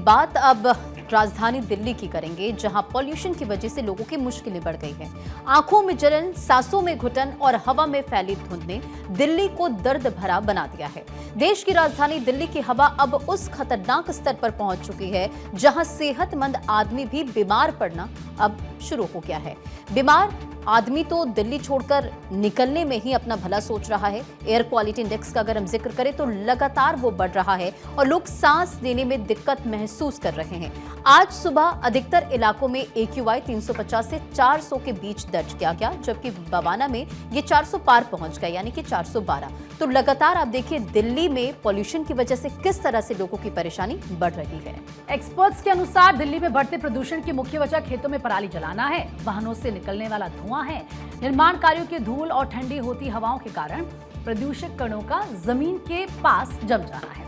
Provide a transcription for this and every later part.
बात अब राजधानी दिल्ली की करेंगे, जहां पॉल्यूशन की वजह से लोगों की मुश्किलें बढ़ गई हैं। आंखों में जलन, सांसों में घुटन और हवा में फैली धुंध ने दिल्ली को दर्द भरा बना दिया है। देश की राजधानी दिल्ली की हवा अब उस खतरनाक स्तर पर पहुंच चुकी है जहां सेहतमंद आदमी भी बीमार पड़ना अब शुरू हो गया है। बीमार आदमी तो दिल्ली छोड़कर निकलने में ही अपना भला सोच रहा है। एयर क्वालिटी इंडेक्स का अगर हम जिक्र करें तो लगातार वो बढ़ रहा है और लोग सांस लेने में दिक्कत महसूस कर रहे हैं। आज सुबह अधिकतर इलाकों में AQI 350 से 400 के बीच दर्ज किया गया, जबकि बवाना में ये 400 पार पहुंच गया, यानी कि 412। तो लगातार आप देखिए दिल्ली में पॉल्यूशन की वजह से किस तरह से लोगों की परेशानी बढ़ रही है। एक्सपर्ट्स के अनुसार दिल्ली में बढ़ते प्रदूषण की मुख्य वजह खेतों में पराली जलाना है, वाहनों से निकलने वाला धुआं है, निर्माण कार्यों की धूल और ठंडी होती हवाओं के कारण प्रदूषक कणों का जमीन के पास जम जाना है।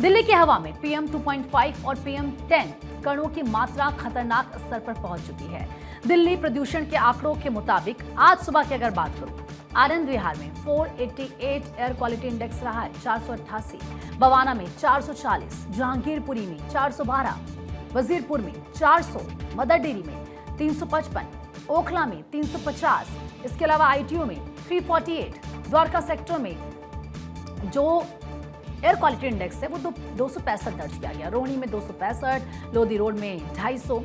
दिल्ली की हवा में PM 2.5 और PM 10 कणों की मात्रा खतरनाक स्तर पर पहुंच चुकी है। दिल्ली प्रदूषण के आंकड़ों के मुताबिक आज सुबह की अगर बात करूं, आनंद विहार में 488 एयर क्वालिटी इंडेक्स रहा है, 488, बवाना में 440, जहांगीरपुरी में 412, वजीरपुर में 400, मदरडेरी में 355, ओखला में 350, इसके अलावा ITO में 348, द्वारका सेक्टर में जो एयर क्वालिटी इंडेक्स है वो 265 दर्ज किया गया, रोहिणी में 265, लोधी रोड में 250।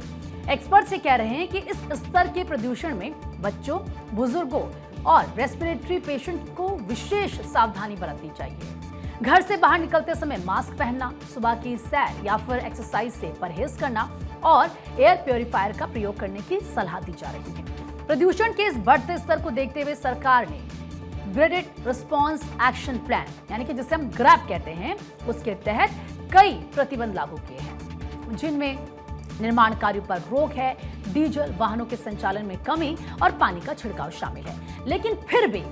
एक्सपर्ट्स ये कह रहे हैं कि इस स्तर के प्रदूषण में बच्चों, बुजुर्गों और रेस्पिरेटरी पेशेंट को विशेष सावधानी बरतनी चाहिए। घर से बाहर निकलते समय मास्क पहनना, सुबह की सैर या फिर एक्सरसाइज से परहेज करना और एयर प्योरीफायर का प्रयोग करने की सलाह दी जा रही है। प्रदूषण के इस बढ़ते स्तर को देखते हुए सरकार ने ग्रेडेड रिस्पांस एक्शन प्लान, यानी कि जिसे हम ग्रैप कहते हैं, उसके तहत कई प्रतिबंध लागू किए हैं, जिनमें निर्माण कार्यों पर रोक है, डीजल वाहनों के संचालन में कमी और पानी का छिड़काव शामिल है। लेकिन फिर भी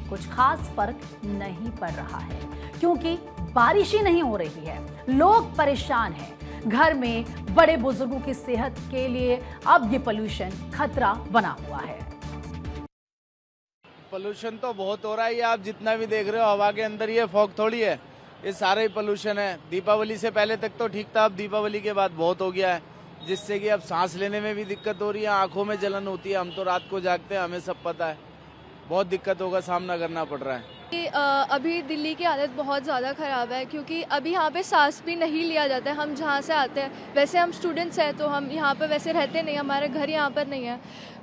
कुछ खास फर्क नहीं पड़ रहा है, क्योंकि बारिश ही नहीं हो रही है। लोग परेशान हैं। घर में बड़े बुजुर्गों की सेहत के लिए अब ये पोल्यूशन खतरा बना हुआ है। पोल्यूशन तो बहुत हो रहा है, ये आप जितना भी देख रहे हो हवा के अंदर, ये फॉग थोड़ी है, ये सारा ही पोल्यूशन है। दीपावली से पहले तक तो ठीक था, अब दीपावली के बाद बहुत हो गया है, जिससे कि अब सांस लेने में भी दिक्कत हो रही है, आंखों में जलन होती है। हम तो रात को जागते हैं, हमें सब पता है, बहुत दिक्कतों का सामना करना पड़ रहा है। अभी दिल्ली की हालत बहुत ज़्यादा ख़राब है, क्योंकि अभी यहाँ पे सांस भी नहीं लिया जाता है। हम जहाँ से आते हैं, वैसे हम स्टूडेंट्स हैं तो हम यहाँ पे वैसे रहते नहीं, हमारे घर यहाँ पर नहीं है,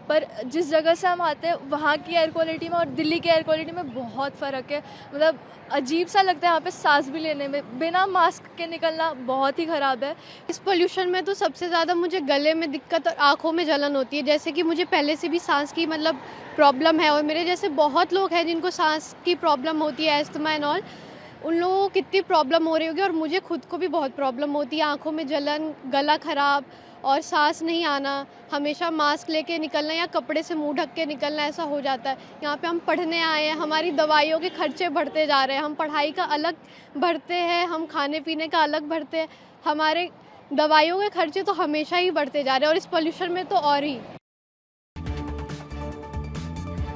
पर जिस जगह से हम आते हैं वहाँ की एयर क्वालिटी में और दिल्ली की एयर क्वालिटी में बहुत फ़र्क है। मतलब अजीब सा लगता है यहाँ पे सांस भी लेने में, बिना मास्क के निकलना बहुत ही ख़राब है। इस पोल्यूशन में तो सबसे ज़्यादा मुझे गले में दिक्कत और आँखों में जलन होती है, जैसे कि मुझे पहले से भी सांस की मतलब प्रॉब्लम है और मेरे जैसे बहुत लोग हैं जिनको सांस की प्रॉब्लम होती है, एस्थमा एंड ऑल। उन लोगों को कितनी प्रॉब्लम हो रही होगी और मुझे खुद को भी बहुत प्रॉब्लम होती है, आँखों में जलन, गला ख़राब और सांस नहीं आना, हमेशा मास्क लेके निकलना या कपड़े से मुंह ढक के निकलना, ऐसा हो जाता है। यहाँ पे हम पढ़ने आए हैं, हमारी दवाइयों के खर्चे बढ़ते जा रहे हैं, हम पढ़ाई का अलग भरते हैं, हम खाने पीने का अलग भरते हैं, हमारे दवाइयों के खर्चे तो हमेशा ही बढ़ते जा रहे हैं और इस पोल्यूशन में तो और ही।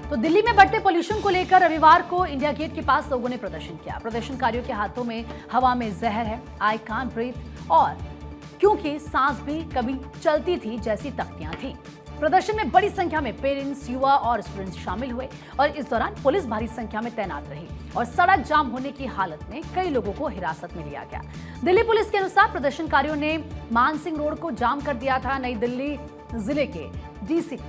तो दिल्ली में बढ़ते पोल्यूशन को लेकर रविवार को इंडिया गेट के पास लोगों ने प्रदर्शन किया। प्रदर्शनकारियों के हाथों में हवा में जहर है, आई कांट ब्रीथ, और क्योंकि सांस भी कभी चलती थी जैसी तख्तियां थी। प्रदर्शन में बड़ी संख्या में पेरेंट्स, युवा और स्टूडेंट्स शामिल हुए और इस दौरान पुलिस भारी संख्या में तैनात रही और सड़क जाम होने की हालत में कई लोगों को हिरासत में लिया गया। दिल्ली पुलिस के अनुसार प्रदर्शनकारियों ने मानसिंह रोड को जाम कर दिया था। नई दिल्ली जिले के DC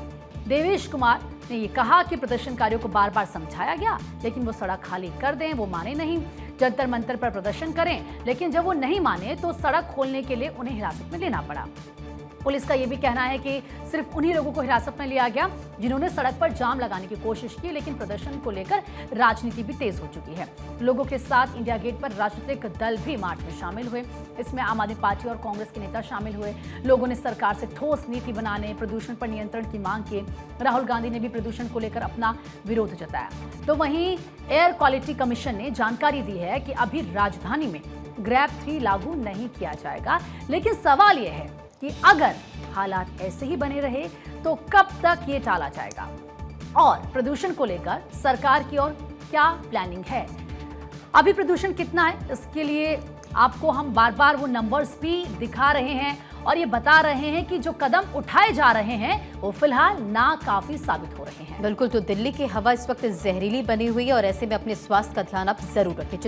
देवेश कुमार ने ये कहा कि प्रदर्शनकारियों को बार बार समझाया गया, लेकिन वो सड़क खाली कर दें, वो माने नहीं। जंतर मंतर पर प्रदर्शन करें, लेकिन जब वो नहीं माने तो सड़क खोलने के लिए उन्हें हिरासत में लेना पड़ा। पुलिस का यह भी कहना है कि सिर्फ उन्हीं लोगों को हिरासत में लिया गया जिन्होंने सड़क पर जाम लगाने की कोशिश की, लेकिन प्रदर्शन को लेकर राजनीति भी तेज हो चुकी है। लोगों के साथ इंडिया गेट पर राजनीतिक दल भी मार्च में शामिल हुए। इसमें आम आदमी पार्टी और कांग्रेस के नेता शामिल हुए। लोगों ने सरकार से ठोस नीति बनाने, प्रदूषण पर नियंत्रण की मांग की। राहुल गांधी ने भी प्रदूषण को लेकर अपना विरोध जताया। तो वहीं एयर क्वालिटी कमीशन ने जानकारी दी है कि अभी राजधानी में ग्रैप 3 लागू नहीं किया जाएगा, लेकिन सवाल यह है कि अगर हालात ऐसे ही बने रहे तो कब तक ये टाला जाएगा और प्रदूषण को लेकर सरकार की ओर क्या प्लानिंग है। अभी प्रदूषण कितना है, इसके लिए आपको हम बार बार वो नंबर्स भी दिखा रहे हैं और ये बता रहे हैं कि जो कदम उठाए जा रहे हैं वो फिलहाल नाकाफी साबित हो रहे हैं। बिल्कुल, तो दिल्ली की हवा इस वक्त जहरीली बनी हुई है और ऐसे में अपने स्वास्थ्य का ध्यान आप जरूर रखें।